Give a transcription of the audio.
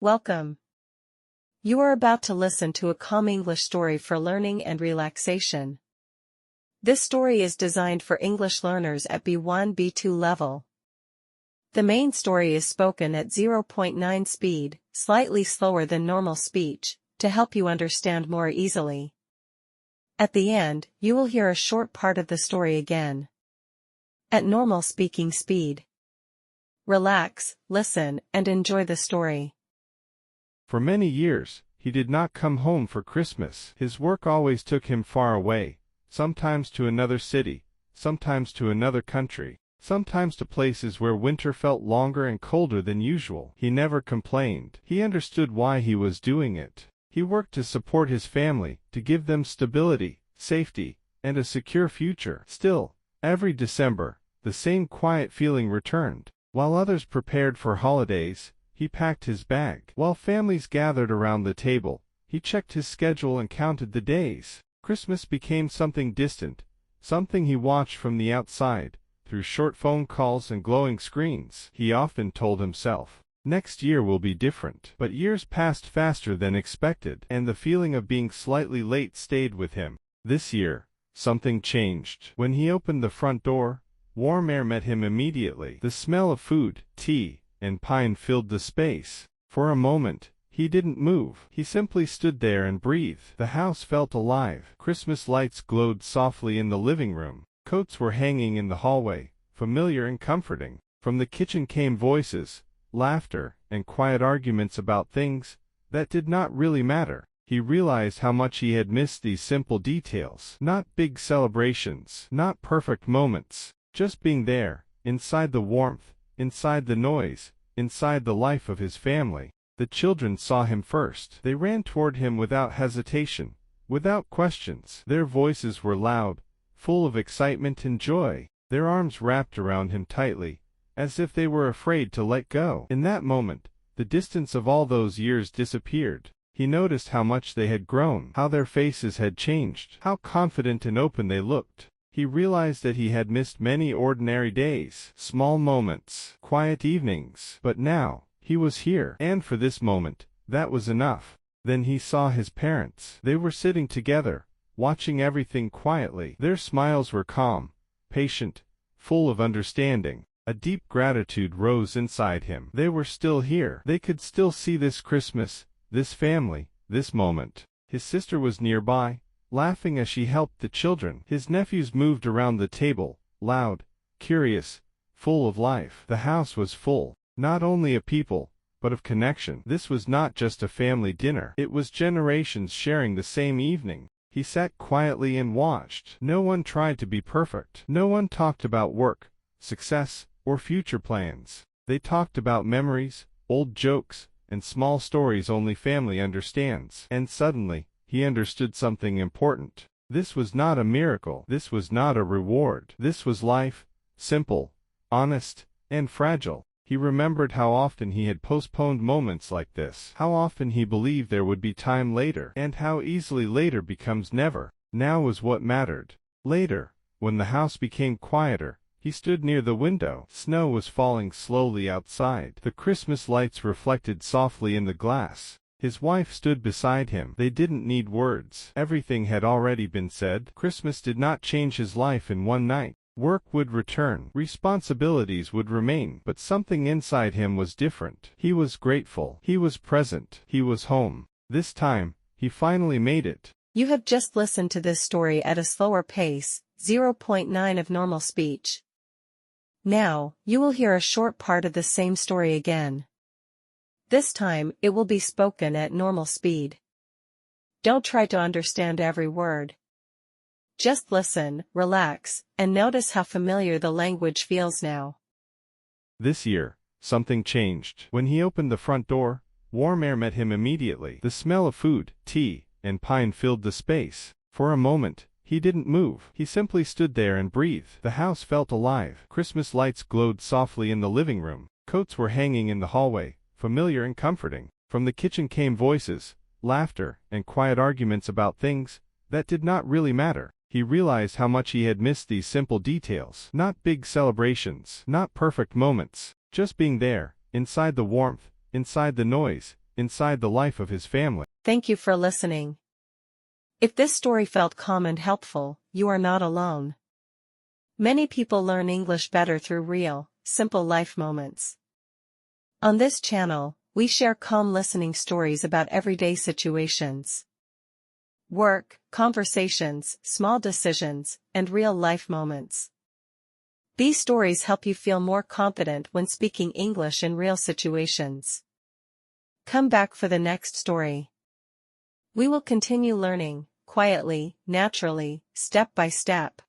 Welcome. You are about to listen to a calm English story for learning and relaxation. This story is designed for English learners at B1-B2 level. The main story is spoken at 0.9 speed, slightly slower than normal speech, to help you understand more easily. At the end, you will hear a short part of the story again. At normal speaking speed. Relax, listen, and enjoy the story. For many years, he did not come home for Christmas. His work always took him far away, sometimes to another city, sometimes to another country, sometimes to places where winter felt longer and colder than usual. He never complained. He understood why he was doing it. He worked to support his family, to give them stability, safety, and a secure future. Still, every December, the same quiet feeling returned. While others prepared for holidays, he packed his bag. While families gathered around the table, he checked his schedule and counted the days. Christmas became something distant, something he watched from the outside, through short phone calls and glowing screens. He often told himself, "Next year will be different." But years passed faster than expected, and the feeling of being slightly late stayed with him. This year, something changed. When he opened the front door, warm air met him immediately. The smell of food, tea, and pine filled the space. For a moment, he didn't move. He simply stood there and breathed. The house felt alive. Christmas lights glowed softly in the living room. Coats were hanging in the hallway, familiar and comforting. From the kitchen came voices, laughter, and quiet arguments about things that did not really matter. He realized how much he had missed these simple details. Not big celebrations, not perfect moments, just being there, inside the warmth, inside the noise, inside the life of his family. The children saw him first. They ran toward him without hesitation, without questions. Their voices were loud, full of excitement and joy. Their arms wrapped around him tightly, as if they were afraid to let go. In that moment, the distance of all those years disappeared. He noticed how much they had grown, how their faces had changed, how confident and open they looked. He realized that he had missed many ordinary days, small moments, quiet evenings. But now, he was here, and for this moment, that was enough. Then he saw his parents. They were sitting together, watching everything quietly. Their smiles were calm, patient, full of understanding. A deep gratitude rose inside him. They were still here. They could still see this Christmas, this family, this moment. His sister was nearby, laughing as she helped the children. His nephews moved around the table, loud, curious, full of life. The house was full, not only of people, but of connection. This was not just a family dinner. It was generations sharing the same evening. He sat quietly and watched. No one tried to be perfect. No one talked about work, success, or future plans. They talked about memories, old jokes, and small stories only family understands. And suddenly, he understood something important. This was not a miracle. This was not a reward. This was life, simple, honest, and fragile. He remembered how often he had postponed moments like this, how often he believed there would be time later, and how easily later becomes never. Now was what mattered. Later, when the house became quieter, he stood near the window. Snow was falling slowly outside. The Christmas lights reflected softly in the glass. His wife stood beside him. They didn't need words. Everything had already been said. Christmas did not change his life in one night. Work would return. Responsibilities would remain. But something inside him was different. He was grateful. He was present. He was home. This time, he finally made it. You have just listened to this story at a slower pace, 0.9 of normal speech. Now, you will hear a short part of the same story again. This time, it will be spoken at normal speed. Don't try to understand every word. Just listen, relax, and notice how familiar the language feels now. This year, something changed. When he opened the front door, warm air met him immediately. The smell of food, tea, and pine filled the space. For a moment, he didn't move. He simply stood there and breathed. The house felt alive. Christmas lights glowed softly in the living room. Coats were hanging in the hallway, familiar and comforting. From the kitchen came voices, laughter, and quiet arguments about things that did not really matter. He realized how much he had missed these simple details. Not big celebrations, not perfect moments, just being there, inside the warmth, inside the noise, inside the life of his family. Thank you for listening. If this story felt calm and helpful, you are not alone. Many people learn English better through real, simple life moments. On this channel, we share calm listening stories about everyday situations. Work, conversations, small decisions, and real-life moments. These stories help you feel more confident when speaking English in real situations. Come back for the next story. We will continue learning, quietly, naturally, step by step.